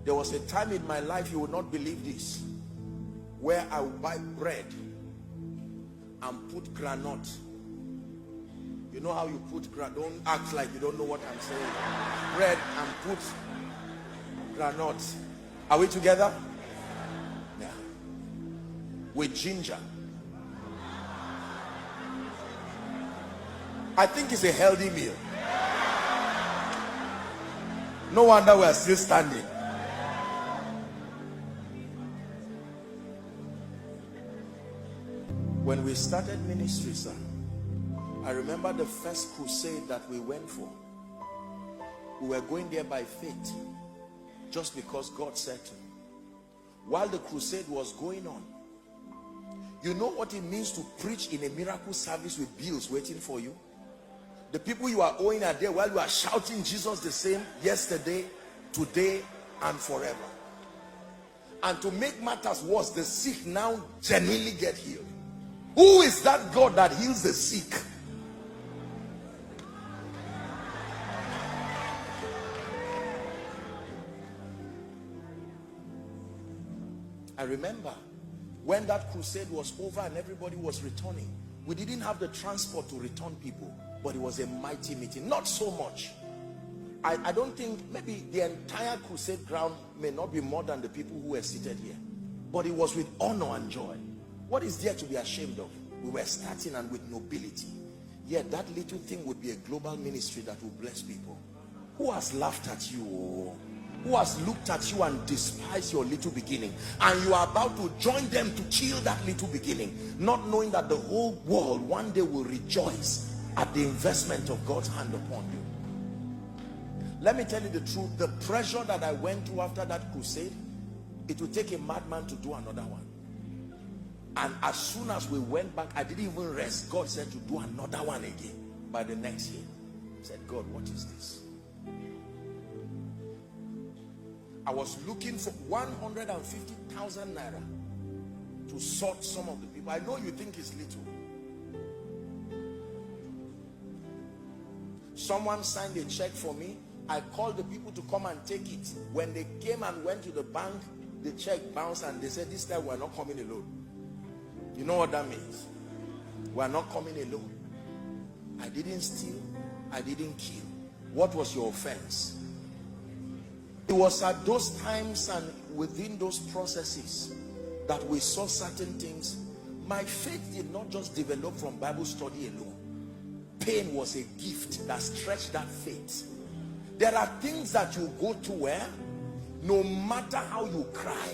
There was a time in my life, you would not believe this, where I would buy bread and put granite. You know how you put granite? Don't act like you don't know what I'm saying. Bread and put granite. Are we together? Yeah. With ginger. I think it's a healthy meal. No wonder we are still standing. When we started ministry, sir, I remember the first crusade that we went for. We were going there by faith, just because God said to. While the crusade was going on, you know what it means to preach in a miracle service with bills waiting for you? The people you are owing are there while you are shouting Jesus the same yesterday, today, and forever. And to make matters worse, the sick now genuinely get healed. Who is that God that heals the sick? I remember when that crusade was over and everybody was returning, we didn't have the transport to return people, but it was a mighty meeting. Not so much. I don't think, maybe the entire crusade ground may not be more than the people who were seated here, but it was with honor and joy. What is there to be ashamed of? We were starting and with nobility. Yet that little thing would be a global ministry that will bless people. Who has laughed at you? Who has looked at you and despised your little beginning? And you are about to join them to kill that little beginning, not knowing that the whole world one day will rejoice at the investment of God's hand upon you. Let me tell you the truth. The pressure that I went through after that crusade, it would take a madman to do another one. And as soon as we went back, I didn't even rest. God said to do another one again by the next year. I said, God, what is this? I was looking for 150,000 naira to sort some of the people. I know you think it's little. Someone signed a check for me. I called the people to come and take it. When they came and went to the bank, the check bounced and they said, this time we're not coming alone. You know what that means? We're not coming alone. I didn't steal. I didn't kill. What was your offense? It was at those times and within those processes that we saw certain things. My faith did not just develop from Bible study alone. Pain was a gift that stretched that faith. There are things that you go to where no matter how you cry,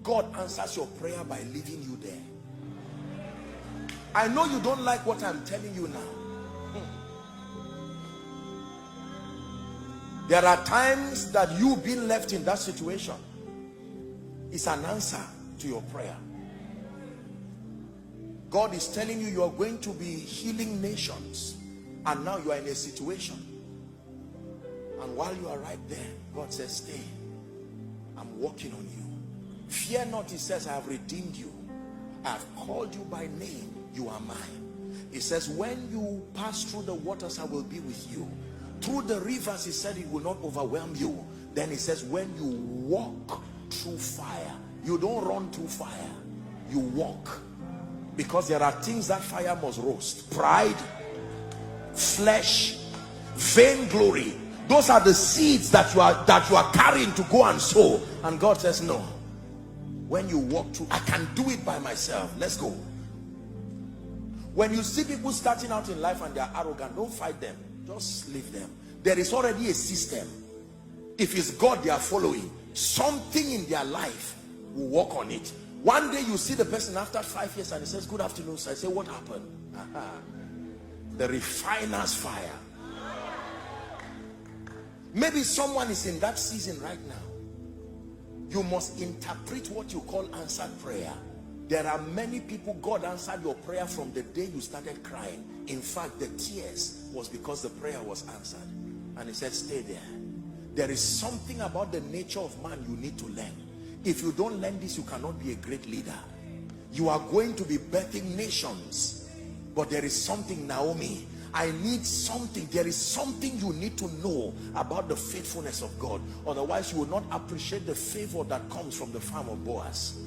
God answers your prayer by leaving you there. I know you don't like what I'm telling you now. There are times that you being left in that situation is an answer to your prayer. God is telling you you are going to be healing nations, and now you are in a situation, and while you are right there, God says, stay, I'm working on you. Fear not, he says, I have redeemed you. I have called you by name. You are mine. He says, when you pass through the waters, I will be with you. Through the rivers, he said, it will not overwhelm you. Then he says, when you walk through fire, you don't run through fire, you walk. Because there are things that fire must roast. Pride, flesh, vainglory. Those are the seeds that you are carrying to go and sow. And God says, no. When you walk through, I can do it by myself. Let's go. When you see people starting out in life and they are arrogant, don't fight them. Just leave them. There is already a system. If it's God they are following, something in their life will work on it. One day you see the person after 5 years and he says, good afternoon, sir. I say, what happened? The refiner's fire. Maybe someone is in that season right now. You must interpret what you call answered prayer. There are many people God answered your prayer from the day you started crying. In fact, the tears was because the prayer was answered. And he said, stay there. There is something about the nature of man you need to learn. If you don't learn this, you cannot be a great leader. You are going to be birthing nations. But there is something, Naomi, I need something. There is something you need to know about the faithfulness of God. Otherwise, you will not appreciate the favor that comes from the farm of Boaz.